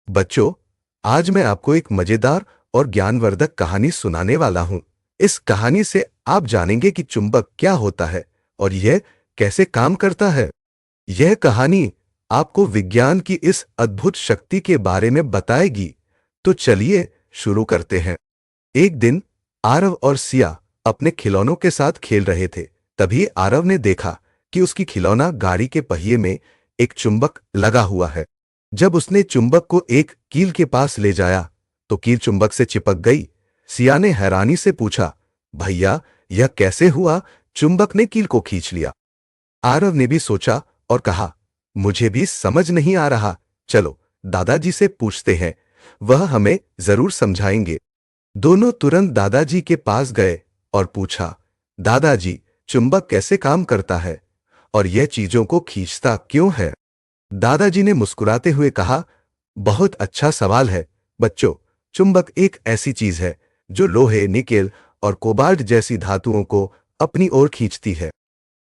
बच्चों, आज मैं आपको एक मजेदार और ज्ञानवर्धक कहानी सुनाने वाला हूं। इस कहानी से आप जानेंगे कि चुंबक क्या होता है और यह कैसे काम करता है। यह कहानी आपको विज्ञान की इस अद्भुत शक्ति के बारे में बताएगी। तो चलिए शुरू करते हैं। एक दिन आरव और सिया अपने खिलौनों के साथ खेल रहे थे। तभी आरव ने देखा कि उसकी खिलौना गाड़ी के पहिए में एक चुंबक लगा हुआ है। जब उसने चुंबक को एक कील के पास ले जाया तो कील चुंबक से चिपक गई। सिया ने हैरानी से पूछा, भैया, यह कैसे हुआ? चुंबक ने कील को खींच लिया। आरव ने भी सोचा और कहा, मुझे भी समझ नहीं आ रहा। चलो दादाजी से पूछते हैं, वह हमें जरूर समझाएंगे। दोनों तुरंत दादाजी के पास गए और पूछा, दादाजी, चुंबक कैसे काम करता है और यह चीजों को खींचता क्यों है? दादाजी ने मुस्कुराते हुए कहा, बहुत अच्छा सवाल है बच्चों। चुंबक एक ऐसी चीज है जो लोहे, निकेल और कोबाल्ट जैसी धातुओं को अपनी ओर खींचती है।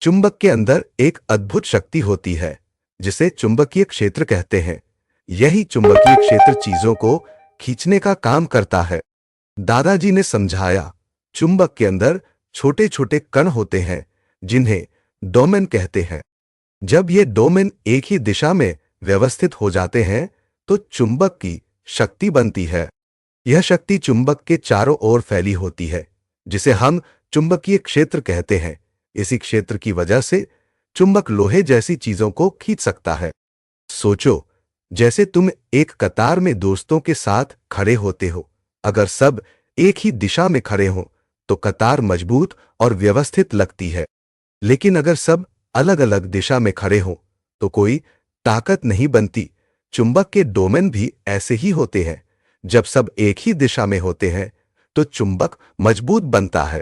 चुंबक के अंदर एक अद्भुत शक्ति होती है जिसे चुंबकीय क्षेत्र कहते हैं। यही चुंबकीय क्षेत्र चीजों को खींचने का काम करता है। दादाजी ने समझाया, चुंबक के अंदर छोटे छोटे कण होते हैं जिन्हें डोमेन कहते हैं। जब ये डोमेन एक ही दिशा में व्यवस्थित हो जाते हैं तो चुंबक की शक्ति बनती है। यह शक्ति चुंबक के चारों ओर फैली होती है जिसे हम चुंबकीय क्षेत्र कहते हैं। इसी क्षेत्र की वजह से चुंबक लोहे जैसी चीजों को खींच सकता है। सोचो, जैसे तुम एक कतार में दोस्तों के साथ खड़े होते हो। अगर सब एक ही दिशा में खड़े हों तो कतार मजबूत और व्यवस्थित लगती है। लेकिन अगर सब अलग अलग दिशा में खड़े हों तो कोई ताकत नहीं बनती। चुंबक के डोमेन भी ऐसे ही होते हैं। जब सब एक ही दिशा में होते हैं तो चुंबक मजबूत बनता है।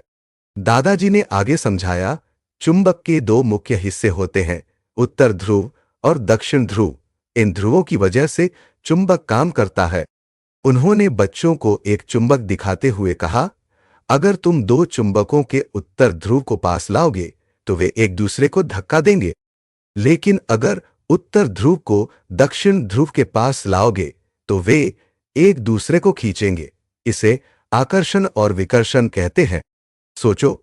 दादाजी ने आगे समझाया, चुंबक के दो मुख्य हिस्से होते हैं, उत्तर ध्रुव और दक्षिण ध्रुव। इन ध्रुवों की वजह से चुंबक काम करता है। उन्होंने बच्चों को एक चुंबक दिखाते हुए कहा, अगर तुम दो चुंबकों के उत्तर ध्रुव को पास लाओगे तो वे एक दूसरे को धक्का देंगे। लेकिन अगर उत्तर ध्रुव को दक्षिण ध्रुव के पास लाओगे तो वे एक दूसरे को खींचेंगे। इसे आकर्षण और विकर्षण कहते हैं। सोचो,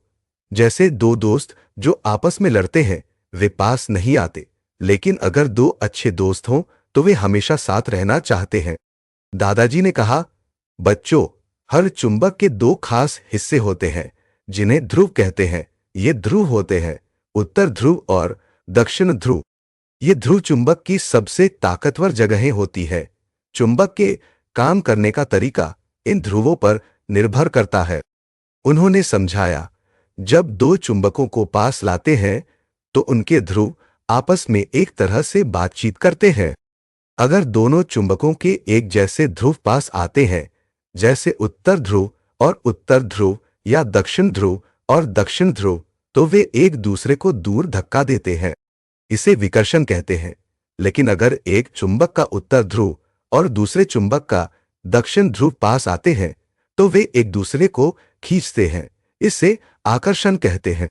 जैसे दो दोस्त जो आपस में लड़ते हैं, वे पास नहीं आते। लेकिन अगर दो अच्छे दोस्त हों तो वे हमेशा साथ रहना चाहते हैं। दादाजी ने कहा, बच्चों, हर चुंबक के दो खास हिस्से होते हैं जिन्हें ध्रुव कहते हैं। ये ध्रुव होते हैं उत्तर ध्रुव और दक्षिण ध्रुव। ये ध्रुव चुंबक की सबसे ताकतवर जगहें होती है। चुंबक के काम करने का तरीका इन ध्रुवों पर निर्भर करता है। उन्होंने समझाया, जब दो चुंबकों को पास लाते हैं तो उनके ध्रुव आपस में एक तरह से बातचीत करते हैं। अगर दोनों चुंबकों के एक जैसे ध्रुव पास आते हैं, जैसे उत्तर ध्रुव और उत्तर ध्रुव या दक्षिण ध्रुव और दक्षिण ध्रुव, तो वे एक दूसरे को दूर धक्का देते हैं। इसे विकर्षण कहते हैं। लेकिन अगर एक चुंबक का उत्तर ध्रुव और दूसरे चुंबक का दक्षिण ध्रुव पास आते हैं तो वे एक दूसरे को खींचते हैं। इसे आकर्षण कहते हैं।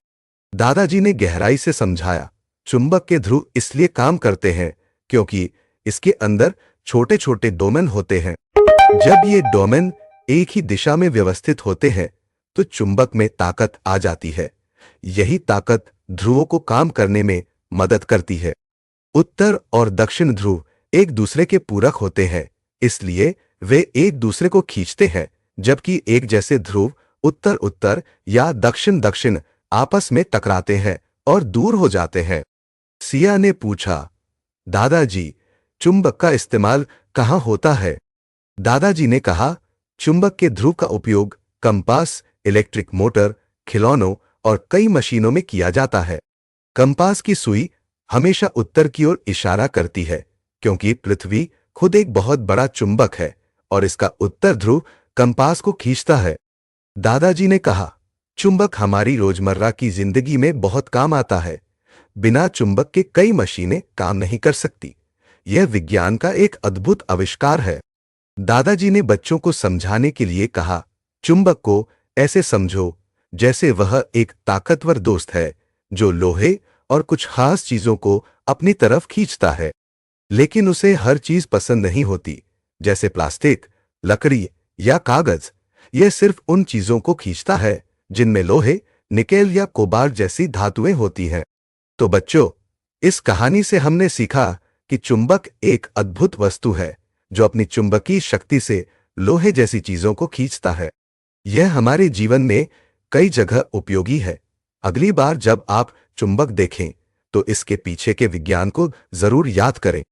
दादाजी ने गहराई से समझाया, चुंबक के ध्रुव इसलिए काम करते हैं क्योंकि इसके अंदर छोटे छोटे डोमेन होते हैं। जब ये डोमेन एक ही दिशा में व्यवस्थित होते हैं तो चुंबक में ताकत आ जाती है। यही ताकत ध्रुवों को काम करने में मदद करती है। उत्तर और दक्षिण ध्रुव एक दूसरे के पूरक होते हैं, इसलिए वे एक दूसरे को खींचते हैं। जबकि एक जैसे ध्रुव उत्तर उत्तर या दक्षिण दक्षिण आपस में टकराते हैं और दूर हो जाते हैं। सिया ने पूछा, दादाजी, चुंबक का इस्तेमाल कहाँ होता है? दादाजी ने कहा, चुंबक के ध्रुव का उपयोग कंपास, इलेक्ट्रिक मोटर, खिलौनों और कई मशीनों में किया जाता है। कंपास की सुई हमेशा उत्तर की ओर इशारा करती है क्योंकि पृथ्वी खुद एक बहुत बड़ा चुंबक है और इसका उत्तर ध्रुव कंपास को खींचता है। दादाजी ने कहा, चुंबक हमारी रोजमर्रा की जिंदगी में बहुत काम आता है। बिना चुंबक के कई मशीनें काम नहीं कर सकती। यह विज्ञान का एक अद्भुत आविष्कार है। दादाजी ने बच्चों को समझाने के लिए कहा, चुंबक को ऐसे समझो जैसे वह एक ताकतवर दोस्त है जो लोहे और कुछ खास चीजों को अपनी तरफ खींचता है। लेकिन उसे हर चीज पसंद नहीं होती। जैसे प्लास्टिक, लकड़ी या कागज। यह सिर्फ उन चीजों को खींचता है जिनमें लोहे, निकेल या कोबाल्ट जैसी धातुएं होती हैं। तो बच्चों, इस कहानी से हमने सीखा कि चुंबक एक अद्भुत वस्तु है जो अपनी चुंबकीय शक्ति से लोहे जैसी चीजों को खींचता है। यह हमारे जीवन में कई जगह उपयोगी है। अगली बार जब आप चुंबक देखें तो इसके पीछे के विज्ञान को जरूर याद करें।